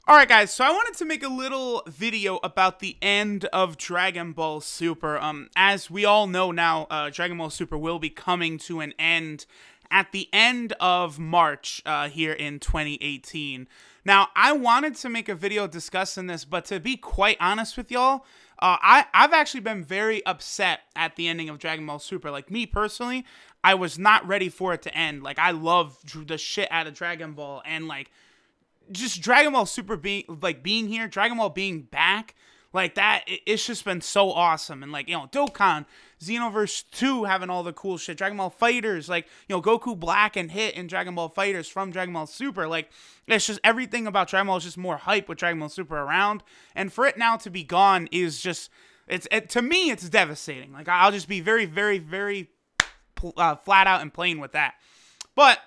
Alright guys, so I wanted to make a little video about the end of Dragon Ball Super. As we all know now, Dragon Ball Super will be coming to an end at the end of March here in 2018. Now, I wanted to make a video discussing this, but to be quite honest with y'all, I've actually been very upset at the ending of Dragon Ball Super. Like, me personally, I was not ready for it to end. Like, I love the shit out of Dragon Ball, and like, just Dragon Ball Super being here, Dragon Ball being back, like that, it's just been so awesome. And like, you know, Dokkan, Xenoverse 2 having all the cool shit, Dragon Ball Fighters, like, you know, Goku Black and Hit in Dragon Ball Fighters from Dragon Ball Super, like, it's just everything about Dragon Ball is just more hype with Dragon Ball Super around. And for it now to be gone is just, to me, it's devastating. Like, I'll just be very, very, very flat out and plain with that. But,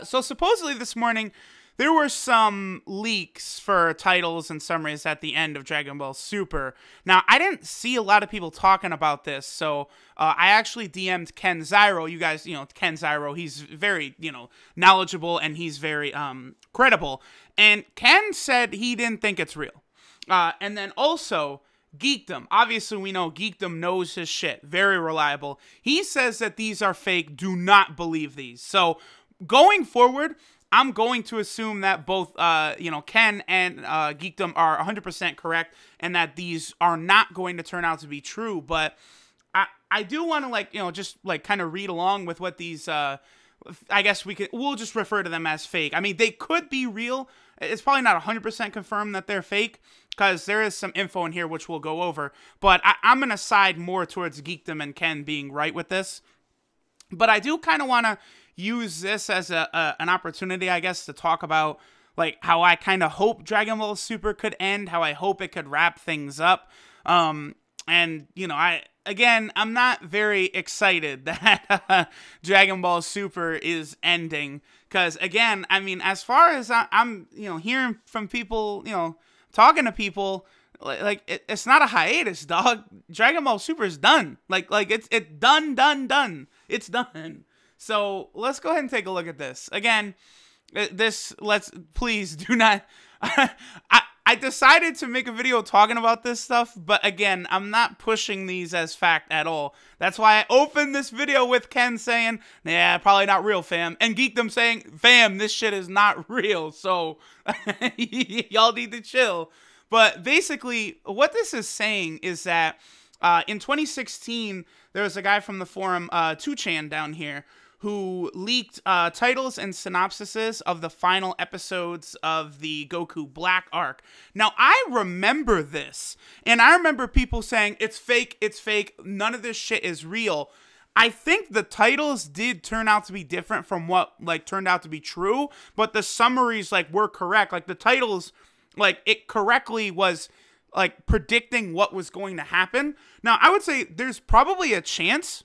so supposedly this morning, there were some leaks for titles and summaries at the end of Dragon Ball Super. Now, I didn't see a lot of people talking about this, so I actually DM'd Ken Zyro. You guys, you know, Ken Zyro, he's very, you know, knowledgeable, and he's very credible. And Ken said he didn't think it's real. And then also, Geekdom. Obviously, we know Geekdom knows his shit. Very reliable. He says that these are fake. Do not believe these. So, going forward, I'm going to assume that both, you know, Ken and Geekdom are 100% correct, and that these are not going to turn out to be true. But I do want to, like, you know, just like kind of read along with what these. I guess we'll just refer to them as fake. I mean, they could be real. It's probably not 100% confirmed that they're fake, because there is some info in here which we'll go over. But I'm gonna side more towards Geekdom and Ken being right with this. But I do kind of want to use this as an opportunity, I guess, to talk about like how I kind of hope Dragon Ball Super could end, how I hope it could wrap things up. And you know, I'm not very excited that Dragon Ball Super is ending, because again, I mean, as far as I'm you know, hearing from people, you know, talking to people, like it's not a hiatus, dog. Dragon Ball Super is done. Like it's done. It's done. So let's go ahead and take a look at this. Again, please do not, I decided to make a video talking about this stuff, but again, I'm not pushing these as fact at all. That's why I opened this video with Ken saying, yeah, probably not real, fam. And Geekdom saying, fam, this shit is not real. So y'all need to chill. But basically, what this is saying is that in 2016, there was a guy from the forum, 2chan down here, who leaked titles and synopsises of the final episodes of the Goku Black arc. Now, I remember this, and I remember people saying, it's fake, none of this shit is real. I think the titles did turn out to be different from what, like, turned out to be true, but the summaries, like, were correct. Like, the titles, like, it correctly was, like, predicting what was going to happen. Now, I would say there's probably a chance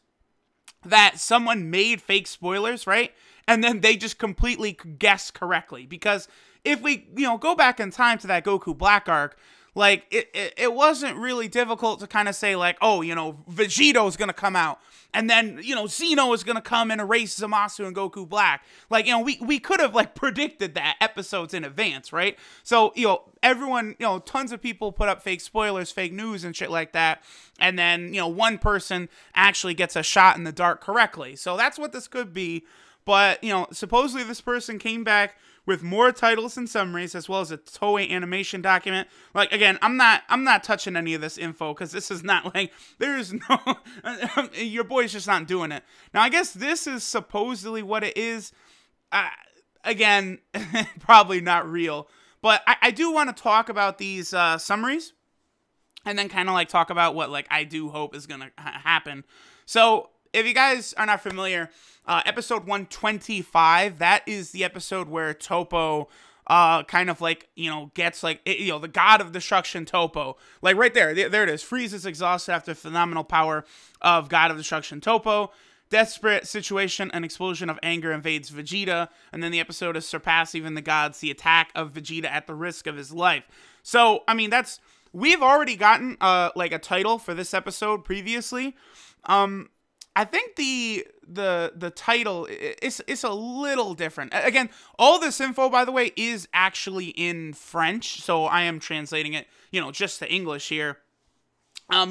that someone made fake spoilers, right? And then they just completely guessed correctly. Because if we, you know, go back in time to that Goku Black arc, like, it wasn't really difficult to kind of say, like, oh, you know, Vegito is going to come out. And then, you know, Zeno is going to come and erase Zamasu and Goku Black. Like, you know, we could have, like, predicted that episodes in advance, right? So, you know, everyone, you know, tons of people put up fake spoilers, fake news and shit like that. And then, you know, one person actually gets a shot in the dark correctly. So that's what this could be. But, you know, supposedly this person came back with more titles and summaries, as well as a Toei animation document. Like, again, I'm not touching any of this info, because this is not, like, there's no, your boy's just not doing it. Now, I guess this is supposedly what it is. Again, probably not real. But I do want to talk about these summaries, and then kind of, like, talk about what, like, I do hope is going to happen. So, if you guys are not familiar, episode 125, that is the episode where Toppo kind of, like, you know, gets, like, you know, the god of destruction Toppo. Like, right there it is. Frieza's exhausted after phenomenal power of god of destruction Toppo. Desperate situation, an explosion of anger invades Vegeta, and then the episode is surpass even the gods, the attack of Vegeta at the risk of his life. So, I mean, we've already gotten, like, a title for this episode previously. I think the title is a little different. Again, all this info, by the way, is actually in French, so I am translating it, you know, just to English here.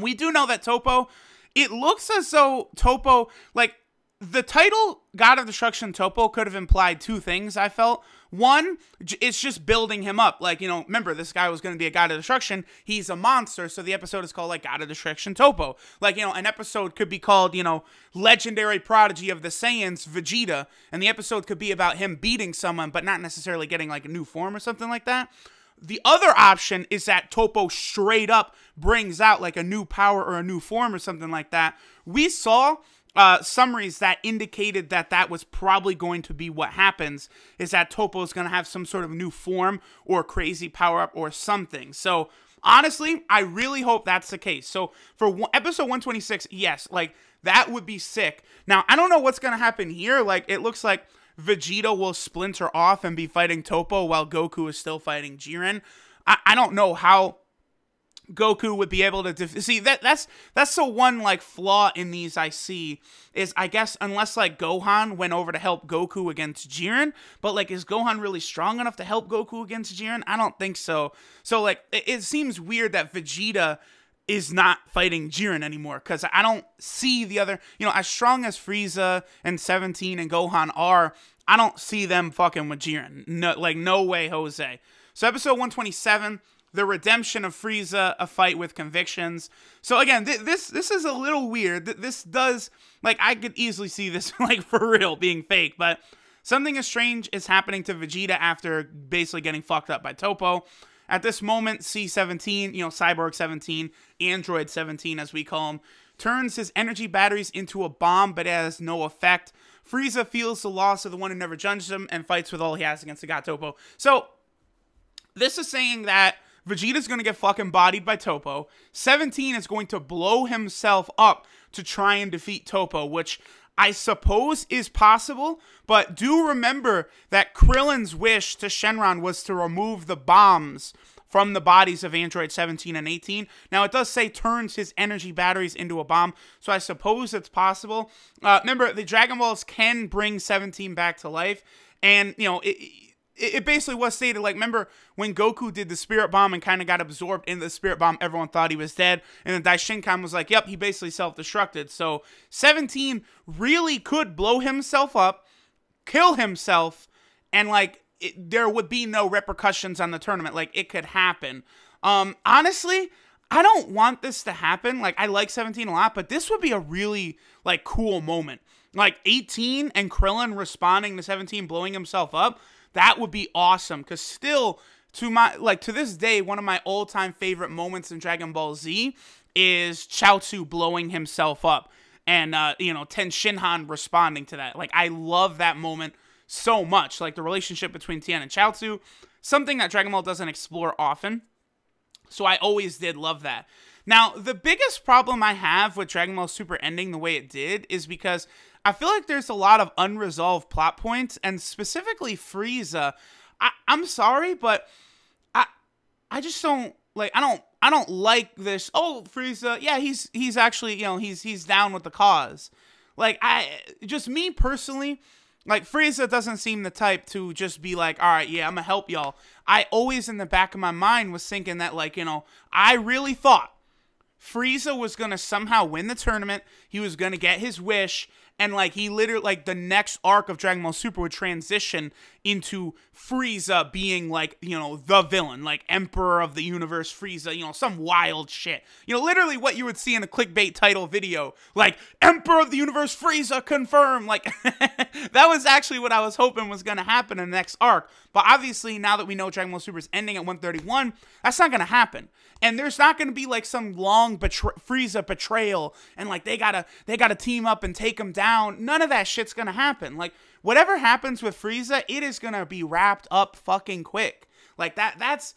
We do know that Toppo, it looks as though Toppo, like, the title God of Destruction Toppo could have implied two things, I felt. One, it's just building him up. Like, you know, remember, this guy was going to be a God of Destruction. He's a monster, so the episode is called, like, God of Destruction Toppo. Like, you know, an episode could be called, you know, Legendary Prodigy of the Saiyans, Vegeta, and the episode could be about him beating someone, but not necessarily getting, like, a new form or something like that. The other option is that Toppo straight up brings out, like, a new power or a new form or something like that. We saw summaries that indicated that that was probably going to be what happens, is that Toppo is going to have some sort of new form or crazy power-up or something. So, honestly, I really hope that's the case. So, for episode 126, yes, like, that would be sick. Now, I don't know what's going to happen here. Like, it looks like Vegito will splinter off and be fighting Toppo while Goku is still fighting Jiren. I don't know how Goku would be able to see that's the one, like, flaw in these I see, is I guess unless, like, Gohan went over to help Goku against Jiren, but, like, is Gohan really strong enough to help Goku against Jiren? I don't think so. So, like, it seems weird that Vegeta is not fighting Jiren anymore, because I don't see the other, you know, as strong as Frieza and 17 and Gohan are, I don't see them fucking with Jiren. No, like, no way, Jose. So episode 127, the redemption of Frieza, a fight with convictions. So again, this is a little weird. This does, like, I could easily see this, like, for real being fake, but something strange is happening to Vegeta after basically getting fucked up by Toppo. At this moment, C-17, you know, Cyborg 17, Android 17 as we call him, turns his energy batteries into a bomb, but it has no effect. Frieza feels the loss of the one who never judged him and fights with all he has against the god Toppo. So, this is saying that Vegeta's going to get fucking bodied by Toppo. 17 is going to blow himself up to try and defeat Toppo, which I suppose is possible, but do remember that Krillin's wish to Shenron was to remove the bombs from the bodies of Android 17 and 18. Now, it does say turns his energy batteries into a bomb, so I suppose it's possible. Remember, the Dragon Balls can bring 17 back to life, and, you know, it basically was stated, like, remember when Goku did the Spirit Bomb and kind of got absorbed in the Spirit Bomb, everyone thought he was dead, and then Daishinkan was like, yep, he basically self-destructed. So 17 really could blow himself up, kill himself, and, like, there would be no repercussions on the tournament. Like, it could happen. Honestly, I don't want this to happen. Like, I like 17 a lot, but this would be a really, like, cool moment. Like, 18 and Krillin responding to 17 blowing himself up, that would be awesome, because still, to this day, one of my all-time favorite moments in Dragon Ball Z is Chaozu blowing himself up, and, you know, Ten Shinhan responding to that. Like, I love that moment so much. Like, the relationship between Tien and Chaozu, something that Dragon Ball doesn't explore often, so I always did love that. Now, the biggest problem I have with Dragon Ball Super ending the way it did is because I feel like there's a lot of unresolved plot points, and specifically Frieza. I'm sorry, but I just don't, like, I don't like this. Oh, Frieza, yeah, he's actually, you know, he's down with the cause. Like, just me personally, like, Frieza doesn't seem the type to just be like, all right, yeah, I'm gonna help y'all. I always in the back of my mind was thinking that, like, you know, I really thought Frieza was going to somehow win the tournament. He was going to get his wish. And, like, he literally, like, the next arc of Dragon Ball Super would transition into Frieza being, like, you know, the villain. Like, Emperor of the Universe Frieza, you know, some wild shit. You know, literally what you would see in a clickbait title video. Like, Emperor of the Universe Frieza confirmed. Like, that was actually what I was hoping was going to happen in the next arc. But obviously, now that we know Dragon Ball Super is ending at 131, that's not going to happen. And there's not going to be, like, some long Frieza betrayal, and, like, they gotta team up and take him down. None of that shit's going to happen. Like, whatever happens with Frieza, it is going to be wrapped up fucking quick. Like, that's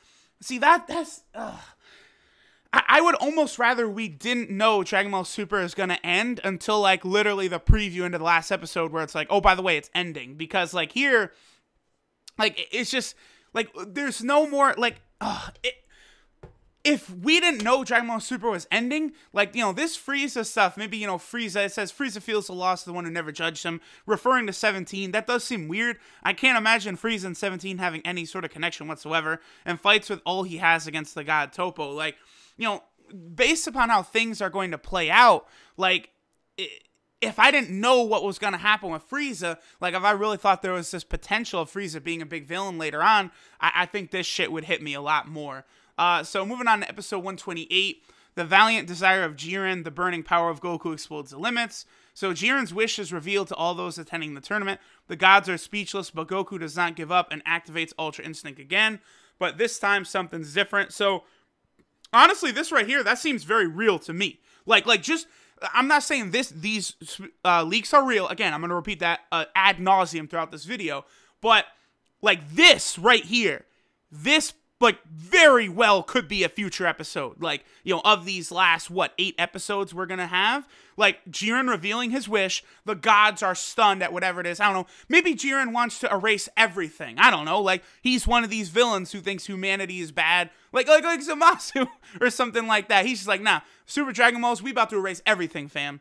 I would almost rather we didn't know Dragon Ball Super is going to end until, like, literally the preview into the last episode where it's like, oh, by the way, it's ending. Because, like, here, like, it's just, like, there's no more, like, if we didn't know Dragon Ball Super was ending, like, you know, this Frieza stuff, maybe, you know, Frieza, it says Frieza feels the loss of the one who never judged him, referring to 17. That does seem weird. I can't imagine Frieza and 17 having any sort of connection whatsoever, and fights with all he has against the god Toppo. Like, you know, based upon how things are going to play out, like, if I didn't know what was going to happen with Frieza, like, if I really thought there was this potential of Frieza being a big villain later on, I think this shit would hit me a lot more. So moving on to episode 128, the valiant desire of Jiren, the burning power of Goku explodes the limits. So Jiren's wish is revealed to all those attending the tournament. The gods are speechless, but Goku does not give up and activates Ultra Instinct again. But this time something's different. So honestly, this right here, that seems very real to me. Like just, I'm not saying these leaks are real. Again, I'm going to repeat that ad nauseum throughout this video. But like this right here, this like very well could be a future episode, like, you know, of these last, what, 8 episodes we're gonna have, like, Jiren revealing his wish, the gods are stunned at whatever it is, I don't know, maybe Jiren wants to erase everything, I don't know, like, he's one of these villains who thinks humanity is bad, like Zamasu, or something like that, he's just like, nah, Super Dragon Balls, we about to erase everything, fam.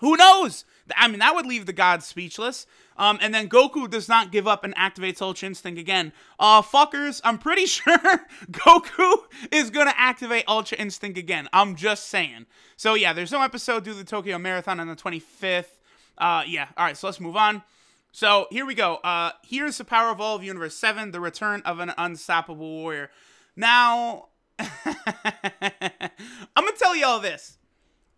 Who knows? I mean, that would leave the gods speechless. And then Goku does not give up and activates Ultra Instinct again. Fuckers, I'm pretty sure Goku is going to activate Ultra Instinct again. I'm just saying. So, yeah, there's no episode due to the Tokyo Marathon on the 25th. Yeah, alright, so let's move on. So, here we go. Here's the power of all of Universe 7, the return of an unstoppable warrior. Now, I'm going to tell y'all this.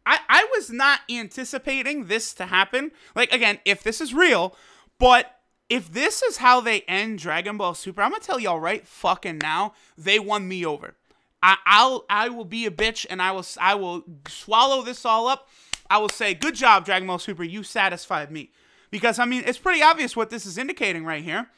I was not anticipating this to happen. Like, again, if this is real, but if this is how they end Dragon Ball Super, I'm gonna tell y'all right fucking now, they won me over. I will be a bitch and I will swallow this all up. I will say, good job, Dragon Ball Super, you satisfied me. Because, I mean, it's pretty obvious what this is indicating right here.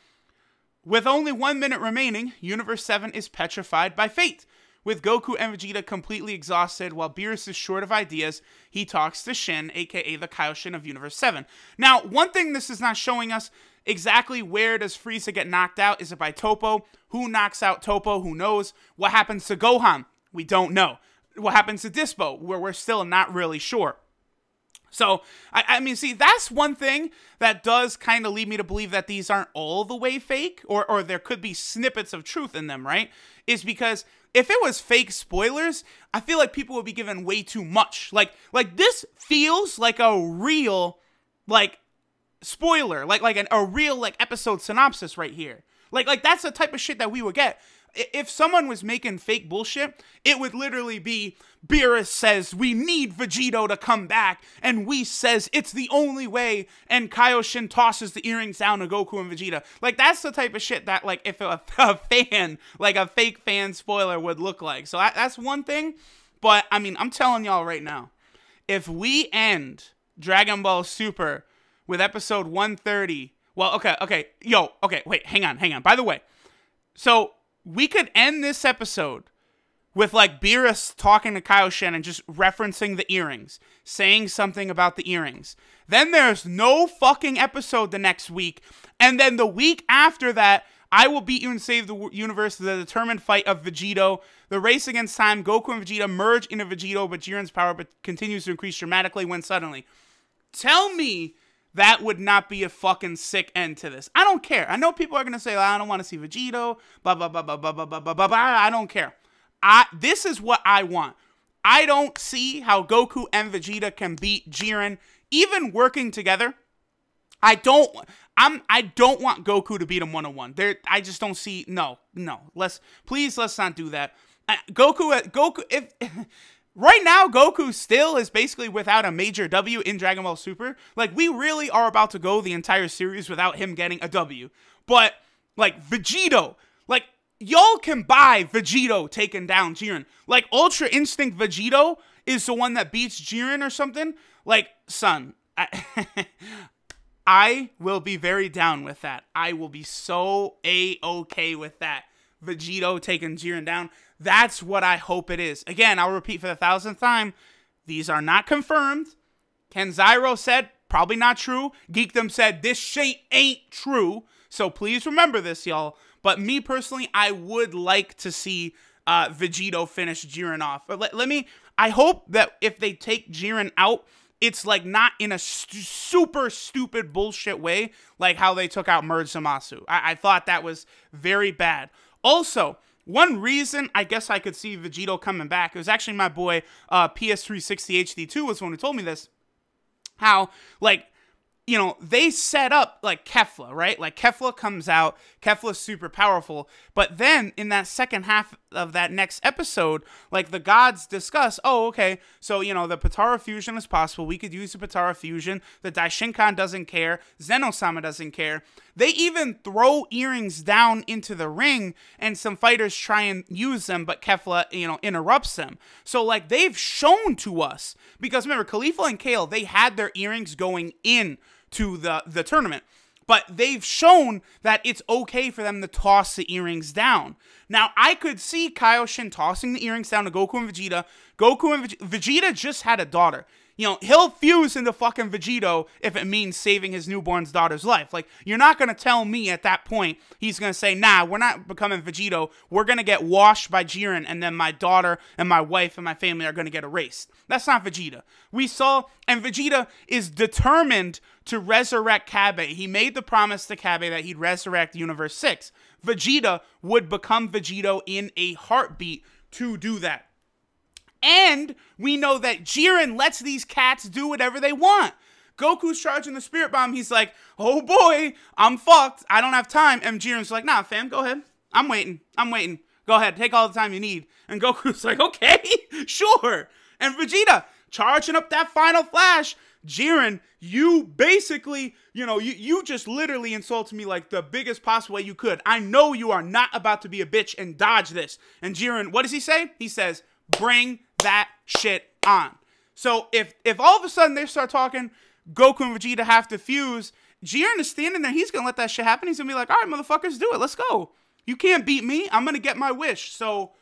With only 1 minute remaining, Universe 7 is petrified by fate. With Goku and Vegeta completely exhausted, while Beerus is short of ideas, he talks to Shin, aka the Kaioshin of Universe 7. Now, one thing this is not showing us, exactly where does Frieza get knocked out? Is it by Toppo? Who knocks out Toppo? Who knows? What happens to Gohan? We don't know. What happens to Dispo? Where we're still not really sure. So, I mean, see, that's one thing that does kind of lead me to believe that these aren't all the way fake, or there could be snippets of truth in them, right? Is because if it was fake spoilers, I feel like people would be given way too much. Like this feels like a real, like, spoiler, like a real, like, episode synopsis right here. Like that's the type of shit that we would get. If someone was making fake bullshit, it would literally be, Beerus says we need Vegito to come back, and Whis says it's the only way, and Kaioshin tosses the earrings down to Goku and Vegeta. Like, that's the type of shit that, like, if a fan, like a fake fan spoiler would look like. So that's one thing, but, I mean, I'm telling y'all right now, if we end Dragon Ball Super with episode 130, well, okay, wait, hang on, by the way, so we could end this episode with, like, Beerus talking to Kaioshin and just referencing the earrings, saying something about the earrings. Then there's no fucking episode the next week, and then the week after that, I will beat you and save the universe, the determined fight of Vegito, the race against time, Goku and Vegeta merge into Vegito, but Jiren's power continues to increase dramatically when suddenly. Tell me that would not be a fucking sick end to this. I don't care. I know people are going to say, I don't want to see Vegito, blah, blah, blah, blah, blah, blah, blah, blah, blah. I don't care. This is what I want. I don't see how Goku and Vegeta can beat Jiren, even working together. I don't want Goku to beat him one-on-one. I just don't see, no. Please, let's not do that. Right now, Goku still is basically without a major W in Dragon Ball Super. Like, we really are about to go the entire series without him getting a W. But, like, Vegito, like, y'all can buy Vegito taking down Jiren. Like, Ultra Instinct Vegito is the one that beats Jiren or something. Like, son, I will be very down with that. I will be so A-okay with that. Vegito taking Jiren down. That's what I hope it is. Again, I'll repeat for the 1000th time. These are not confirmed. Kenzairo said, probably not true. Geekdom said, this shit ain't true. So please remember this, y'all. But me personally, I would like to see Vegito finish Jiren off. But I hope that if they take Jiren out, it's like not in a super stupid bullshit way, like how they took out Merge Zamasu. I thought that was very bad. Also, one reason I guess I could see Vegito coming back, it was actually my boy PS360 HD2 was the one who told me this. How, like, you know, they set up, like, Kefla, right? Like, Kefla comes out, Kefla's super powerful, but then, in that second half of that next episode, like, the gods discuss, oh, okay, so, you know, the Potara fusion is possible, we could use the Potara fusion, the Daishinkan doesn't care, Zeno-sama doesn't care, they even throw earrings down into the ring, and some fighters try and use them, but Kefla, you know, interrupts them. So, like, they've shown to us, because remember, Khalifa and Kale, they had their earrings going in to the tournament, but they've shown that it's okay for them to toss the earrings down. Now, I could see Kaioshin tossing the earrings down to Goku and Vegeta. Vegeta just had a daughter. You know, he'll fuse into fucking Vegito if it means saving his newborn's daughter's life. Like, you're not going to tell me at that point he's going to say, nah, we're not becoming Vegito. We're going to get washed by Jiren, and then my daughter and my wife and my family are going to get erased. That's not Vegeta. We saw, and Vegeta is determined to resurrect Kabe. He made the promise to Kabe that he'd resurrect Universe 6. Vegeta would become Vegito in a heartbeat to do that. And we know that Jiren lets these cats do whatever they want. Goku's charging the Spirit Bomb. He's like, oh boy, I'm fucked. I don't have time. And Jiren's like, nah, fam, go ahead. I'm waiting. Go ahead. Take all the time you need. And Goku's like, okay, sure. And Vegeta charging up that final flash. Jiren, you basically, you know, you just literally insulted me like the biggest possible way you could. I know you are not about to be a bitch and dodge this. And Jiren, what does he say? He says, bring that shit on. So if all of a sudden they start talking, Goku and Vegeta have to fuse, Jiren is standing there, he's gonna let that shit happen. He's gonna be like, all right, motherfuckers, do it, let's go. You can't beat me, I'm gonna get my wish. So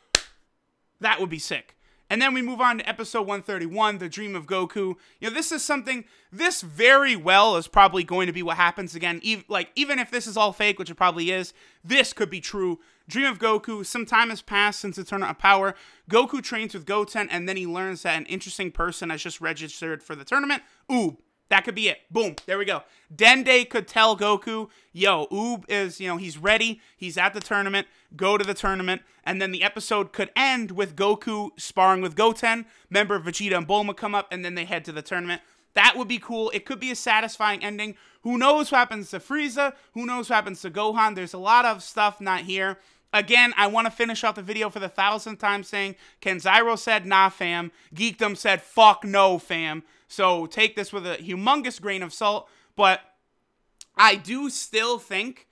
that would be sick. And then we move on to episode 131, The Dream of Goku. You know, this is something, this very well is probably going to be what happens again. Even if this is all fake, which it probably is, this could be true. Dream of Goku, some time has passed since the Tournament of Power. Goku trains with Goten, and then he learns that an interesting person has just registered for the tournament. Oob. That could be it. Boom. There we go. Dende could tell Goku, yo, Oob is, you know, he's ready. He's at the tournament. Go to the tournament. And then the episode could end with Goku sparring with Goten. Remember, Vegeta and Bulma come up, and then they head to the tournament. That would be cool. It could be a satisfying ending. Who knows what happens to Frieza? Who knows what happens to Gohan? There's a lot of stuff not here. Again, I want to finish off the video for the 1,000th time saying, Kenzairo said, nah, fam. Geekdom said, fuck no, fam. So take this with a humongous grain of salt. But I do still think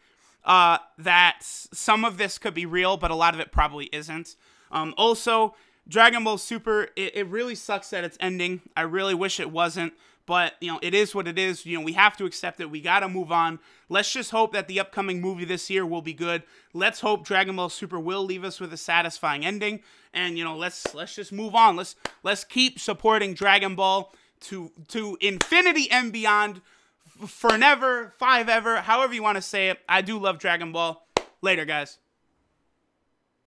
that some of this could be real, but a lot of it probably isn't. Also, Dragon Ball Super, it really sucks that it's ending. I really wish it wasn't. But, you know, it is what it is. You know, we have to accept it. We got to move on. Let's just hope that the upcoming movie this year will be good. Let's hope Dragon Ball Super will leave us with a satisfying ending. And, you know, let's just move on. Let's keep supporting Dragon Ball to infinity and beyond, forever, five ever, however you want to say it. I do love Dragon Ball. Later, guys.